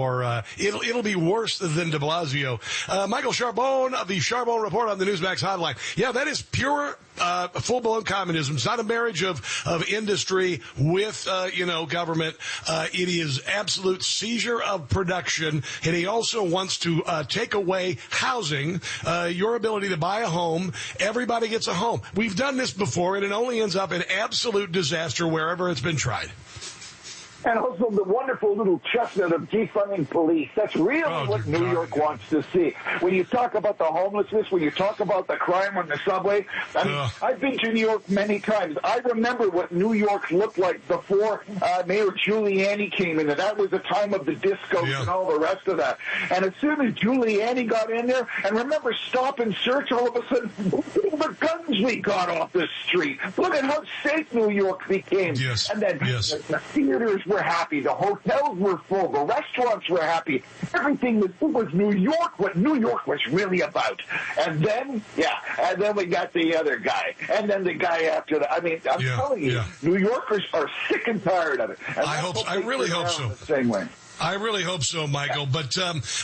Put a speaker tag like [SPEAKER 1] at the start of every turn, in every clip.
[SPEAKER 1] or it'll be worse than de Blasio. Michael Charbon of the Charbon Report on the Newsmax Hotline. Yeah, that is pure full-blown communism. It's not a marriage of industry with government. It is absolute seizure of production, and he also wants to take away housing, your ability to buy a home. Everybody gets a home. We've done this before, and it only ends up in absolute disaster wherever it's been tried.
[SPEAKER 2] And also the wonderful little chestnut of defunding police. That's really what New York wants to see. When you talk about the homelessness, when you talk about the crime on the subway, I mean, I've been to New York many times. I remember what New York looked like before Mayor Giuliani came in, and that was the time of the discos and all the rest of that. And as soon as Giuliani got in there, and remember stop and search, all of a sudden, the guns we got off the street. Look at how safe New York became.
[SPEAKER 1] Yes.
[SPEAKER 2] And then the theaters were happy. The hotels were full. The restaurants were happy. Everything was New York, what New York was really about. And then, and then we got the other guy. And then the guy after that. I mean, I'm telling you, New Yorkers are sick and tired of it. And
[SPEAKER 1] I really hope so.
[SPEAKER 2] The same way.
[SPEAKER 1] I really hope so, Michael. But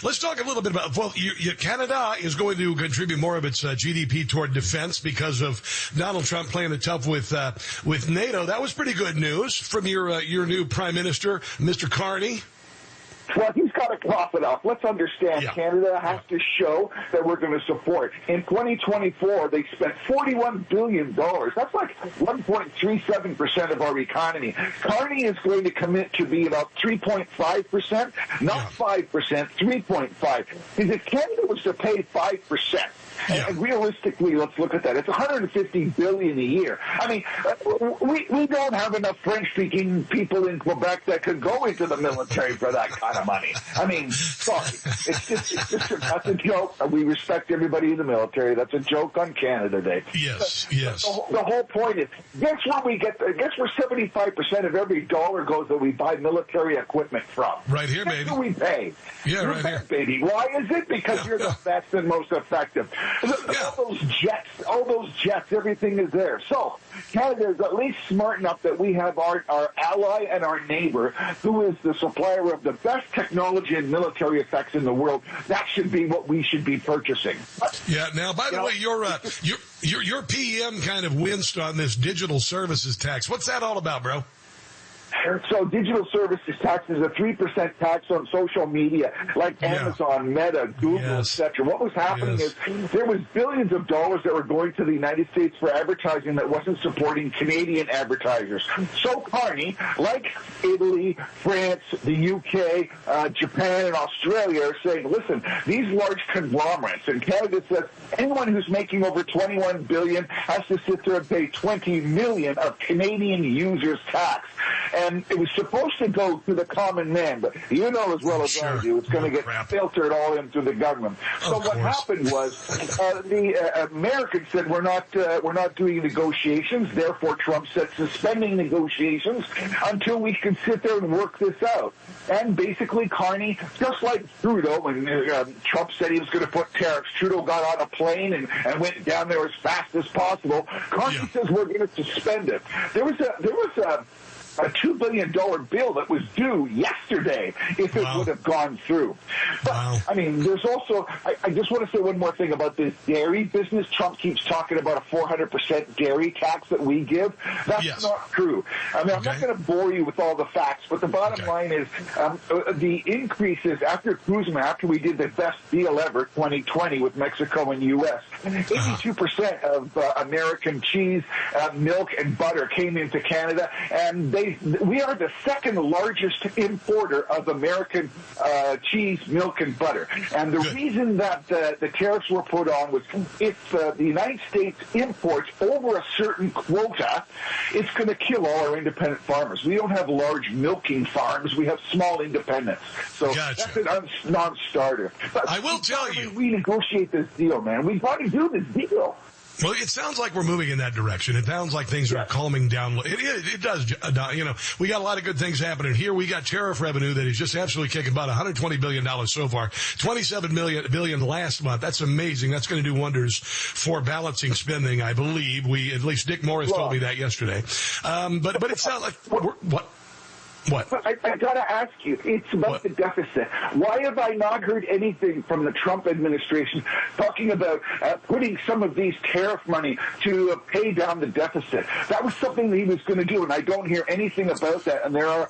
[SPEAKER 1] let's talk a little bit about, Canada is going to contribute more of its GDP toward defense because of Donald Trump playing it tough with NATO. That was pretty good news from your new prime minister, Mr. Carney.
[SPEAKER 2] Well, he's got to cough it up. Let's understand, Canada has to show that we're going to support. In 2024, they spent $41 billion. That's like 1.37% of our economy. Carney is going to commit to be about 3.5%, not 5%, 3.5%. Because if Canada was to pay 5%, and realistically, let's look at that. It's $150 billion a year. I mean, we don't have enough French-speaking people in Quebec that could go into the military for that kind of money. I mean, sorry, that's a joke. We respect everybody in the military. That's a joke on Canada Day.
[SPEAKER 1] Yes.
[SPEAKER 2] The whole point is, guess where 75% of every dollar goes that we buy military equipment from?
[SPEAKER 1] Right here, baby.
[SPEAKER 2] That's who we pay.
[SPEAKER 1] Yeah, right here,
[SPEAKER 2] baby. Why is it? Because you're the best and most effective. All those jets, everything is there. So Canada is at least smart enough that we have our ally and our neighbor, who is the supplier of the best technology and military effects in the world. That should be what we should be purchasing.
[SPEAKER 1] Yeah. Now, by the way, your PM kind of winced on this digital services tax. What's that all about, bro?
[SPEAKER 2] So digital services tax is a 3% tax on social media, like Amazon, Meta, Google, etc. What was happening is there was billions of dollars that were going to the United States for advertising that wasn't supporting Canadian advertisers. So Carney, like Italy, France, the UK, Japan, and Australia, are saying, listen, these large conglomerates, and Canada says anyone who's making over $21 billion has to sit there and pay $20 million of Canadian users' tax. And it was supposed to go to the common man, but you know as well as I do, it's going to get filtered all into the government. So what happened was the Americans said we're not doing negotiations. Therefore, Trump said suspending negotiations until we can sit there and work this out. And basically, Carney, just like Trudeau, when Trump said he was going to put tariffs, Trudeau got on a plane and went down there as fast as possible. Carney says we're going to suspend it. There was a $2 billion bill that was due yesterday if it would have gone through. But, I mean, there's also, I just want to say one more thing about this dairy business. Trump keeps talking about a 400% dairy tax that we give. That's not true. I mean, I'm not going to bore you with all the facts, but the bottom line is the increases after Cruzman, after we did the best deal ever, 2020, with Mexico and U.S., 82% of American cheese, milk, and butter came into Canada, and we are the second largest importer of American cheese, milk, and butter. And the reason that the tariffs were put on was if the United States imports over a certain quota, it's going to kill all our independent farmers. We don't have large milking farms. We have small independents. So that's a non-starter. But
[SPEAKER 1] I will tell you,
[SPEAKER 2] we negotiate this deal, man. We've got to do this deal.
[SPEAKER 1] Well, it sounds like we're moving in that direction. It sounds like things are calming down. It does. We got a lot of good things happening here. We got tariff revenue that is just absolutely kicking about $120 billion so far, $27 billion last month. That's amazing. That's going to do wonders for balancing spending, I believe. At least Dick Morris told me that yesterday. But it sounds like what? What?
[SPEAKER 2] But I got to ask you, it's about the deficit. Why have I not heard anything from the Trump administration talking about putting some of these tariff money to pay down the deficit? That was something that he was going to do, and I don't hear anything about that. And there are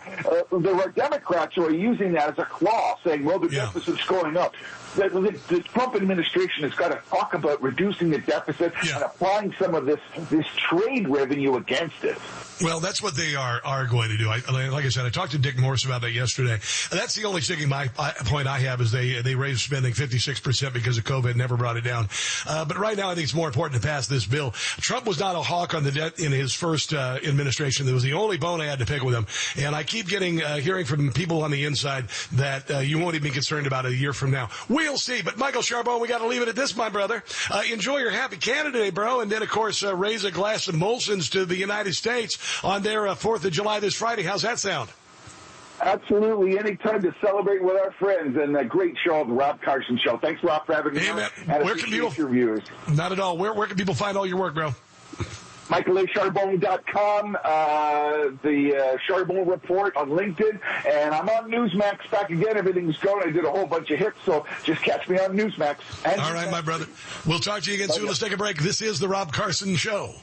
[SPEAKER 2] Democrats who are using that as a claw, saying, well, the deficit's going up. The Trump administration has got to talk about reducing the deficit and applying some of this trade revenue against it.
[SPEAKER 1] Well, that's what they are going to do. Like I said, I talked to Dick Morse about that yesterday. That's the only sticking point I have is they raised spending 56% because of COVID, never brought it down. But right now, I think it's more important to pass this bill. Trump was not a hawk on the debt in his first administration. That was the only bone I had to pick with him. And I keep hearing from people on the inside that you won't even be concerned about it a year from now. We'll see. But Michael Charbon, we got to leave it at this, my brother. Enjoy your Happy Canada Day, bro. And then, of course, raise a glass of Molson's to the United States on their 4th of July this Friday. How's that sound?
[SPEAKER 2] Absolutely. Any time to celebrate with our friends, and a great show, the Rob Carson Show. Thanks, Rob, for having me on.
[SPEAKER 1] Where can people,
[SPEAKER 2] your viewers.
[SPEAKER 1] Not at all. Where can people find all your work, bro?
[SPEAKER 2] MichaelACharbon.com, the Charbon Report on LinkedIn, and I'm on Newsmax back again. Everything's going. I did a whole bunch of hits, so just catch me on Newsmax.
[SPEAKER 1] All right, my brother. We'll talk to you again soon. Let's take a break. This is the Rob Carson Show.